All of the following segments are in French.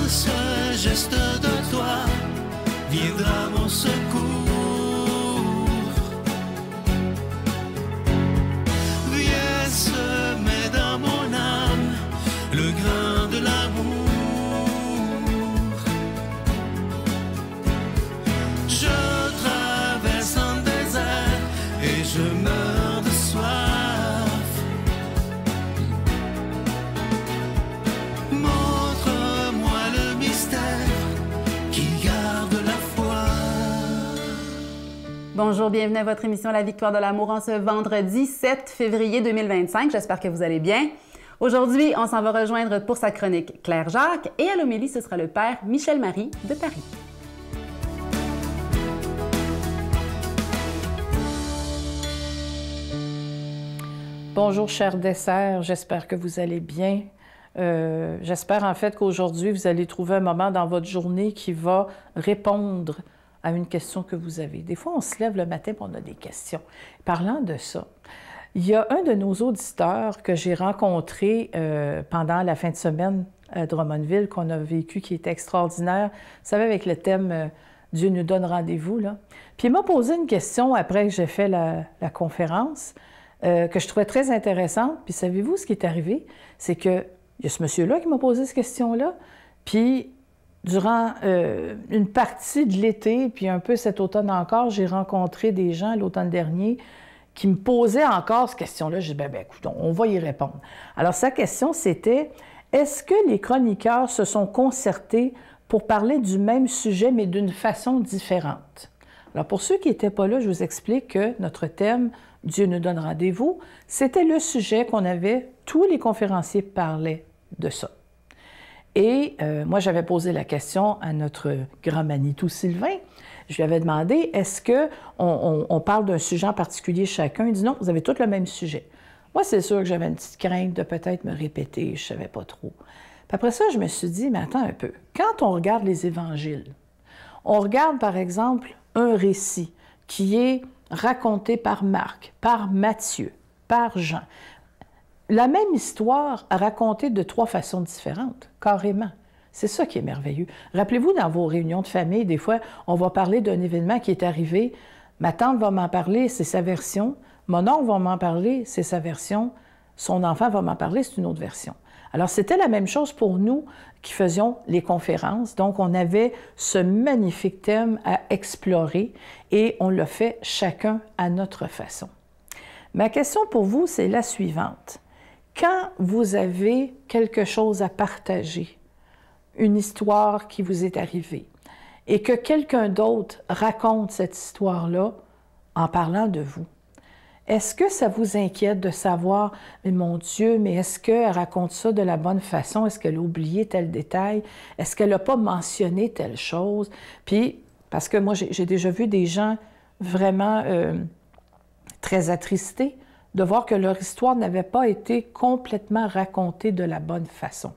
ce geste de toi viendra mon secours. Viens semer dans mon âme le grain de l'amour. Je traverse un désert et je meurs de soif. Montre-moi le mystère qui garde la foi. Bonjour, bienvenue à votre émission La Victoire de l'amour en ce vendredi 7 février 2025. J'espère que vous allez bien. Aujourd'hui, on s'en va rejoindre pour sa chronique Claire Jacques et à l'homélie, ce sera le père Michel-Marie de Paris. Bonjour, chers desserts, j'espère que vous allez bien. J'espère en fait qu'aujourd'hui, vous allez trouver un moment dans votre journée qui va répondre à une question que vous avez. Des fois, on se lève le matin et on a des questions. Parlant de ça, il y a un de nos auditeurs que j'ai rencontré pendant la fin de semaine à Drummondville, qu'on a vécu, qui était extraordinaire. Vous savez, avec le thème Dieu nous donne rendez-vous, là. Puis il m'a posé une question après que j'ai fait la conférence, que je trouvais très intéressante. Puis savez-vous ce qui est arrivé? C'est qu'il y a ce monsieur-là qui m'a posé cette question-là. Puis durant une partie de l'été, puis un peu cet automne encore, j'ai rencontré des gens l'automne dernier qui me posaient encore cette question-là. J'ai dit, ben écoute, on va y répondre. Alors sa question, c'était, est-ce que les chroniqueurs se sont concertés pour parler du même sujet, mais d'une façon différente? Alors pour ceux qui n'étaient pas là, je vous explique que notre thème Dieu nous donne rendez-vous, c'était le sujet qu'on avait, tous les conférenciers parlaient de ça. Et moi, j'avais posé la question à notre grand Manitou Sylvain. Je lui avais demandé, est-ce qu'on parle d'un sujet en particulier chacun? Il dit non, vous avez tous le même sujet. Moi, c'est sûr que j'avais une petite crainte de peut-être me répéter, je ne savais pas trop. Puis après ça, je me suis dit, mais attends un peu, quand on regarde les évangiles, on regarde par exemple un récit qui est raconté par Marc, par Matthieu, par Jean. La même histoire racontée de 3 façons différentes, carrément. C'est ça qui est merveilleux. Rappelez-vous, dans vos réunions de famille, des fois, on va parler d'un événement qui est arrivé. Ma tante va m'en parler, c'est sa version. Mon oncle va m'en parler, c'est sa version. Son enfant va m'en parler, c'est une autre version. Alors, c'était la même chose pour nous qui faisions les conférences. Donc, on avait ce magnifique thème à explorer et on l'a fait chacun à notre façon. Ma question pour vous, c'est la suivante. Quand vous avez quelque chose à partager, une histoire qui vous est arrivée, et que quelqu'un d'autre raconte cette histoire-là en parlant de vous, est-ce que ça vous inquiète de savoir, mais mon Dieu, mais est-ce qu'elle raconte ça de la bonne façon? Est-ce qu'elle a oublié tel détail? Est-ce qu'elle n'a pas mentionné telle chose? Puis, parce que moi, j'ai déjà vu des gens vraiment très attristés de voir que leur histoire n'avait pas été complètement racontée de la bonne façon.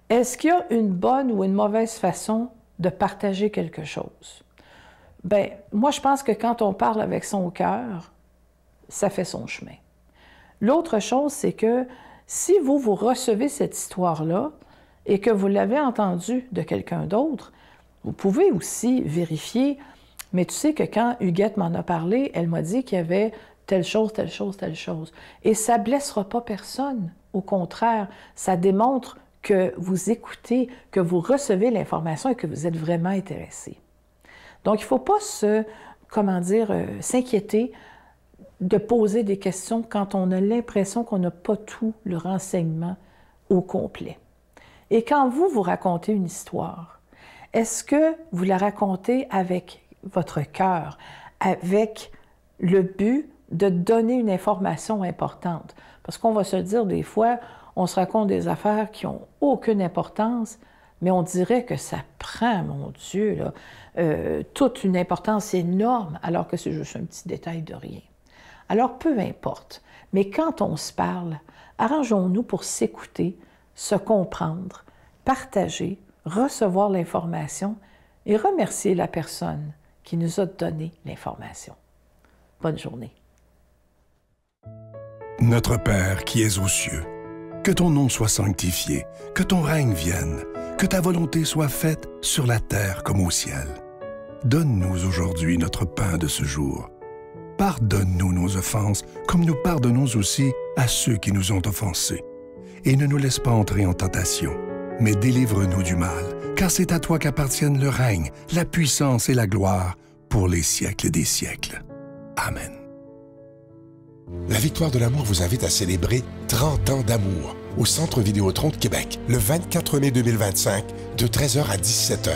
Est-ce qu'il y a une bonne ou une mauvaise façon de partager quelque chose? Bien, moi, je pense que quand on parle avec son cœur, ça fait son chemin. L'autre chose, c'est que si vous recevez cette histoire-là et que vous l'avez entendue de quelqu'un d'autre, vous pouvez aussi vérifier, mais tu sais que quand Huguette m'en a parlé, elle m'a dit qu'il y avait telle chose, telle chose, telle chose. Et ça ne blessera pas personne. Au contraire, ça démontre que vous écoutez, que vous recevez l'information et que vous êtes vraiment intéressé. Donc, il ne faut pas s'inquiéter de poser des questions quand on a l'impression qu'on n'a pas tout le renseignement au complet. Et quand vous racontez une histoire, est-ce que vous la racontez avec votre cœur, avec le but de donner une information importante? Parce qu'on va se dire des fois, on se raconte des affaires qui n'ont aucune importance, mais on dirait que ça prend, mon Dieu, là, toute une importance énorme, alors que c'est juste un petit détail de rien. Alors, peu importe, mais quand on se parle, arrangeons-nous pour s'écouter, se comprendre, partager, recevoir l'information et remercier la personne qui nous a donné l'information. Bonne journée. Notre Père qui es aux cieux, que ton nom soit sanctifié, que ton règne vienne, que ta volonté soit faite sur la terre comme au ciel. Donne-nous aujourd'hui notre pain de ce jour. Pardonne-nous nos offenses, comme nous pardonnons aussi à ceux qui nous ont offensés. Et ne nous laisse pas entrer en tentation, mais délivre-nous du mal, car c'est à toi qu'appartiennent le règne, la puissance et la gloire pour les siècles des siècles. Amen. La Victoire de l'amour vous invite à célébrer 30 ans d'amour au Centre Vidéotron de Québec, le 24 mai 2025, de 13h à 17h.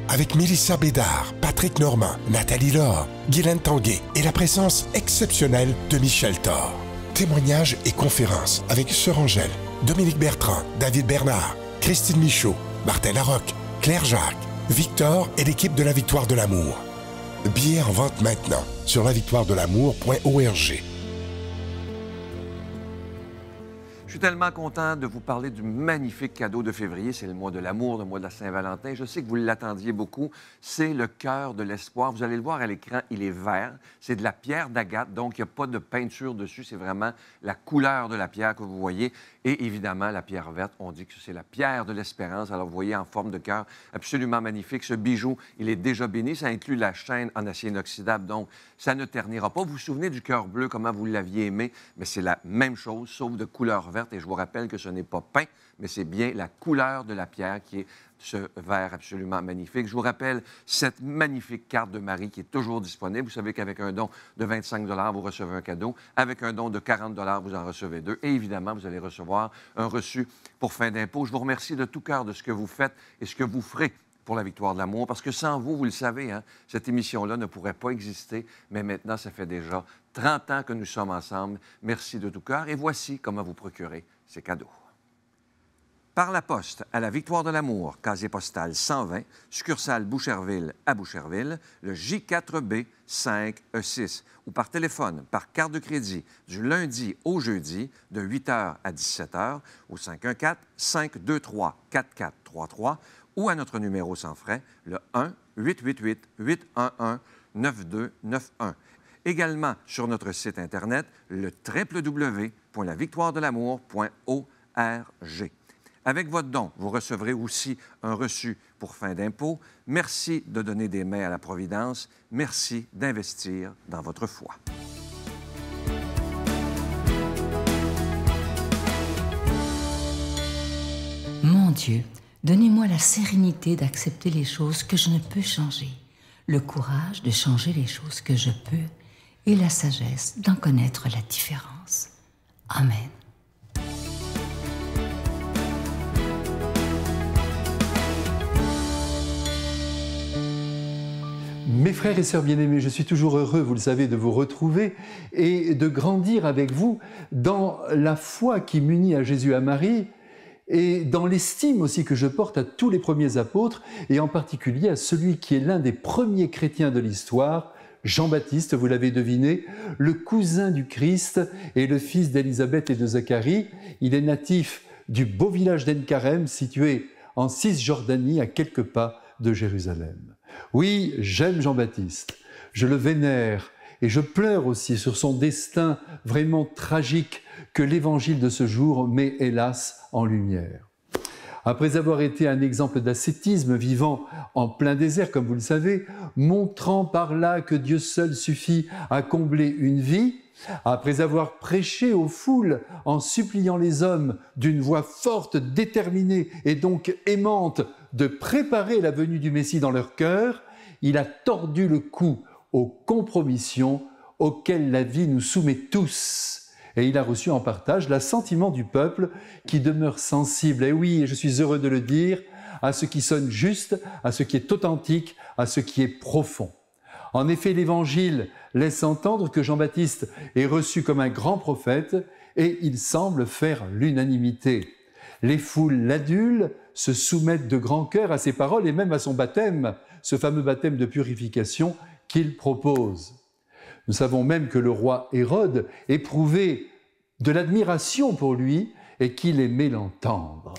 Avec Mélissa Bédard, Patrick Normand, Nathalie Laure, Guylaine Tanguay et la présence exceptionnelle de Michel Thor. Témoignages et conférences avec Sœur Angèle, Dominique Bertrand, David Bernard, Christine Michaud, Martin Larocque, Claire Jacques, Victor et l'équipe de la Victoire de l'amour. Billets en vente maintenant sur lavictoiredelamour.org. Je suis tellement content de vous parler du magnifique cadeau de février. C'est le mois de l'amour, le mois de la Saint-Valentin. Je sais que vous l'attendiez beaucoup. C'est le cœur de l'espoir. Vous allez le voir à l'écran, il est vert. C'est de la pierre d'agate, donc il n'y a pas de peinture dessus. C'est vraiment la couleur de la pierre que vous voyez. Et évidemment, la pierre verte, on dit que c'est la pierre de l'espérance. Alors, vous voyez, en forme de cœur, absolument magnifique. Ce bijou, il est déjà béni. Ça inclut la chaîne en acier inoxydable, donc ça ne ternira pas. Vous vous souvenez du cœur bleu, comment vous l'aviez aimé? Mais c'est la même chose, sauf de couleur verte. Et je vous rappelle que ce n'est pas peint, mais c'est bien la couleur de la pierre qui est ce vert absolument magnifique. Je vous rappelle cette magnifique carte de Marie qui est toujours disponible. Vous savez qu'avec un don de 25 $, vous recevez un cadeau. Avec un don de 40 $, vous en recevez deux. Et évidemment, vous allez recevoir un reçu pour fin d'impôt. Je vous remercie de tout cœur de ce que vous faites et ce que vous ferez pour la Victoire de l'amour, parce que sans vous, vous le savez, hein, cette émission-là ne pourrait pas exister, mais maintenant, ça fait déjà 30 ans que nous sommes ensemble. Merci de tout cœur et voici comment vous procurer ces cadeaux. Par la poste à la Victoire de l'amour, casier postal 120, succursale Boucherville à Boucherville, le J4B 5E6, ou par téléphone, par carte de crédit, du lundi au jeudi, de 8h à 17h, au 514-523-4433, ou à notre numéro sans frais, le 1-888-811-9291. Également sur notre site Internet, le www.lavictoiredelamour.org. Avec votre don, vous recevrez aussi un reçu pour fin d'impôt. Merci de donner des mains à la Providence. Merci d'investir dans votre foi. Mon Dieu, donnez-moi la sérénité d'accepter les choses que je ne peux changer, le courage de changer les choses que je peux et la sagesse d'en connaître la différence. Amen. Mes frères et sœurs bien-aimés, je suis toujours heureux, vous le savez, de vous retrouver et de grandir avec vous dans la foi qui m'unit à Jésus et à Marie et dans l'estime aussi que je porte à tous les premiers apôtres et en particulier à celui qui est l'un des premiers chrétiens de l'histoire, Jean-Baptiste, vous l'avez deviné, le cousin du Christ et le fils d'Élisabeth et de Zacharie. Il est natif du beau village d'En-Carem, situé en Cisjordanie, à quelques pas de Jérusalem. Oui, j'aime Jean-Baptiste, je le vénère et je pleure aussi sur son destin vraiment tragique que l'Évangile de ce jour met hélas en lumière. Après avoir été un exemple d'ascétisme vivant en plein désert, comme vous le savez, montrant par là que Dieu seul suffit à combler une vie, après avoir prêché aux foules en suppliant les hommes d'une voix forte, déterminée et donc aimante de préparer la venue du Messie dans leur cœur, il a tordu le cou aux compromissions auxquelles la vie nous soumet tous. Et il a reçu en partage l'assentiment du peuple qui demeure sensible, et oui, et je suis heureux de le dire, à ce qui sonne juste, à ce qui est authentique, à ce qui est profond. En effet, l'Évangile laisse entendre que Jean-Baptiste est reçu comme un grand prophète et il semble faire l'unanimité. Les foules l'adulent, se soumettent de grand cœur à ses paroles et même à son baptême, ce fameux baptême de purification qu'il propose. Nous savons même que le roi Hérode éprouvait de l'admiration pour lui et qu'il aimait l'entendre.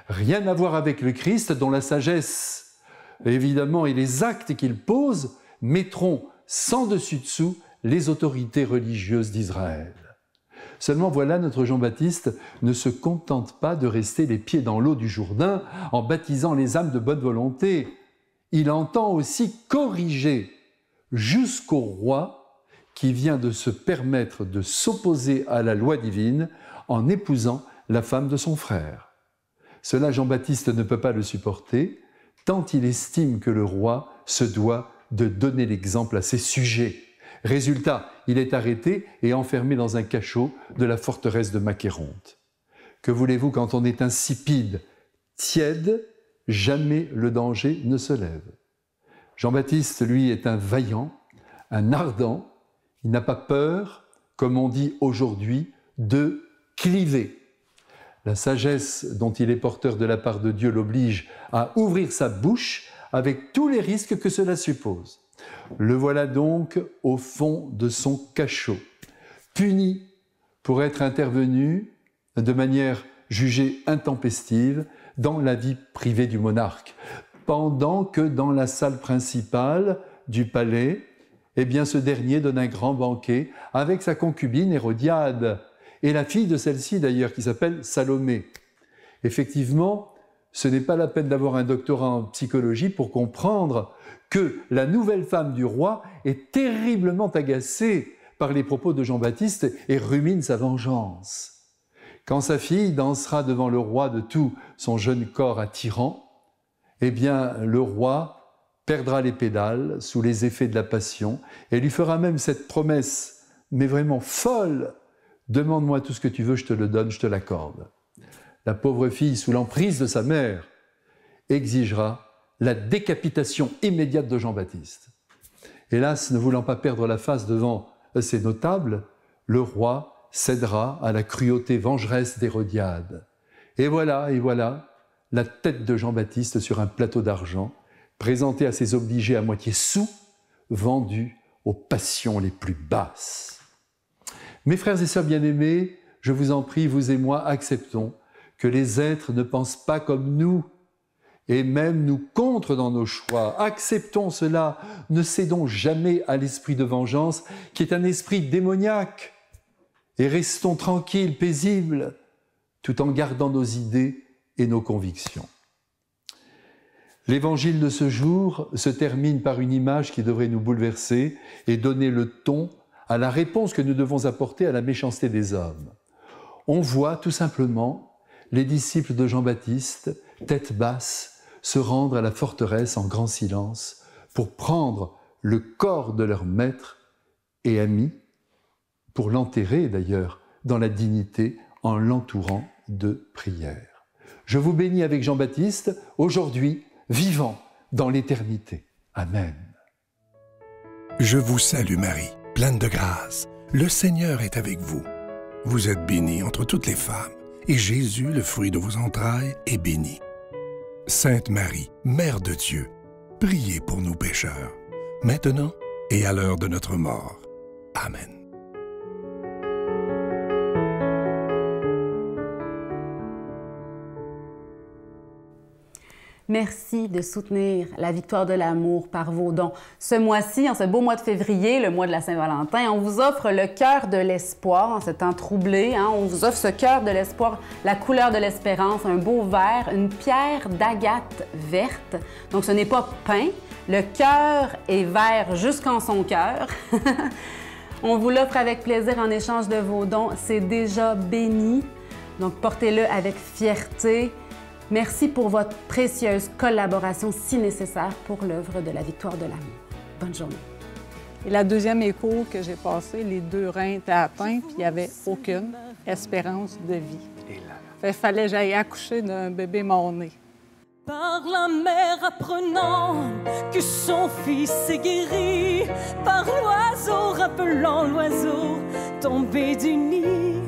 Rien à voir avec le Christ dont la sagesse, évidemment, et les actes qu'il pose mettront sans dessus-dessous les autorités religieuses d'Israël. Seulement voilà, notre Jean-Baptiste ne se contente pas de rester les pieds dans l'eau du Jourdain en baptisant les âmes de bonne volonté. Il entend aussi corriger jusqu'au roi qui vient de se permettre de s'opposer à la loi divine en épousant la femme de son frère. Cela, Jean-Baptiste ne peut pas le supporter, tant il estime que le roi se doit de donner l'exemple à ses sujets. Résultat, il est arrêté et enfermé dans un cachot de la forteresse de Macéronte. Que voulez-vous quand on est insipide, tiède, jamais le danger ne se lève. Jean-Baptiste, lui, est un vaillant, un ardent, il n'a pas peur, comme on dit aujourd'hui, de cliver. La sagesse dont il est porteur de la part de Dieu l'oblige à ouvrir sa bouche avec tous les risques que cela suppose. Le voilà donc au fond de son cachot, puni pour être intervenu de manière jugée intempestive dans la vie privée du monarque, pendant que dans la salle principale du palais, eh bien, ce dernier donne un grand banquet avec sa concubine Hérodiade, et la fille de celle-ci d'ailleurs, qui s'appelle Salomé. Effectivement, ce n'est pas la peine d'avoir un doctorat en psychologie pour comprendre que la nouvelle femme du roi est terriblement agacée par les propos de Jean-Baptiste et rumine sa vengeance. Quand sa fille dansera devant le roi de tout son jeune corps attirant, eh bien, le roi perdra les pédales sous les effets de la passion et lui fera même cette promesse, mais vraiment folle: « Demande-moi tout ce que tu veux, je te le donne, je te l'accorde. » La pauvre fille, sous l'emprise de sa mère, exigera la décapitation immédiate de Jean-Baptiste. Hélas, ne voulant pas perdre la face devant ces notables, le roi cédera à la cruauté vengeresse d'Hérodiade. Et voilà, la tête de Jean-Baptiste sur un plateau d'argent, présentée à ses obligés à moitié soûls, vendue aux passions les plus basses. Mes frères et sœurs bien-aimés, je vous en prie, vous et moi, acceptons que les êtres ne pensent pas comme nous et même nous contre dans nos choix. Acceptons cela, ne cédons jamais à l'esprit de vengeance qui est un esprit démoniaque et restons tranquilles, paisibles, tout en gardant nos idées et nos convictions. L'évangile de ce jour se termine par une image qui devrait nous bouleverser et donner le ton à la réponse que nous devons apporter à la méchanceté des hommes. On voit tout simplement les disciples de Jean-Baptiste, tête basse, se rendre à la forteresse en grand silence pour prendre le corps de leur maître et ami, pour l'enterrer d'ailleurs dans la dignité en l'entourant de prières. Je vous bénis avec Jean-Baptiste, aujourd'hui, vivant dans l'éternité. Amen. Je vous salue Marie, pleine de grâce. Le Seigneur est avec vous. Vous êtes bénie entre toutes les femmes, et Jésus, le fruit de vos entrailles, est béni. Sainte Marie, Mère de Dieu, priez pour nous pécheurs, maintenant et à l'heure de notre mort. Amen. Merci de soutenir la victoire de l'amour par vos dons. Ce mois-ci, en ce beau mois de février, le mois de la Saint-Valentin, on vous offre le cœur de l'espoir en ce temps troublé. On vous offre ce cœur de l'espoir, la couleur de l'espérance, un beau vert, une pierre d'agate verte. Donc ce n'est pas peint, le cœur est vert jusqu'en son cœur. On vous l'offre avec plaisir en échange de vos dons. C'est déjà béni, donc portez-le avec fierté. Merci pour votre précieuse collaboration si nécessaire pour l'œuvre de la victoire de l'amour. Bonne journée. Et la deuxième écho que j'ai passée, les 2 reins étaient atteints, puis il n'y avait aucune espérance de vie. Il fallait que j'aille accoucher d'un bébé mort-né. Par la mère apprenant que son fils est guéri, par l'oiseau rappelant l'oiseau tombé du nid,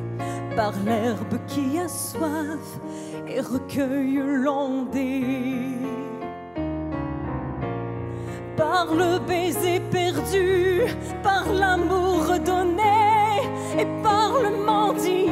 par l'herbe qui a soif et recueille l'ondée, par le baiser perdu, par l'amour redonné et par le mendiant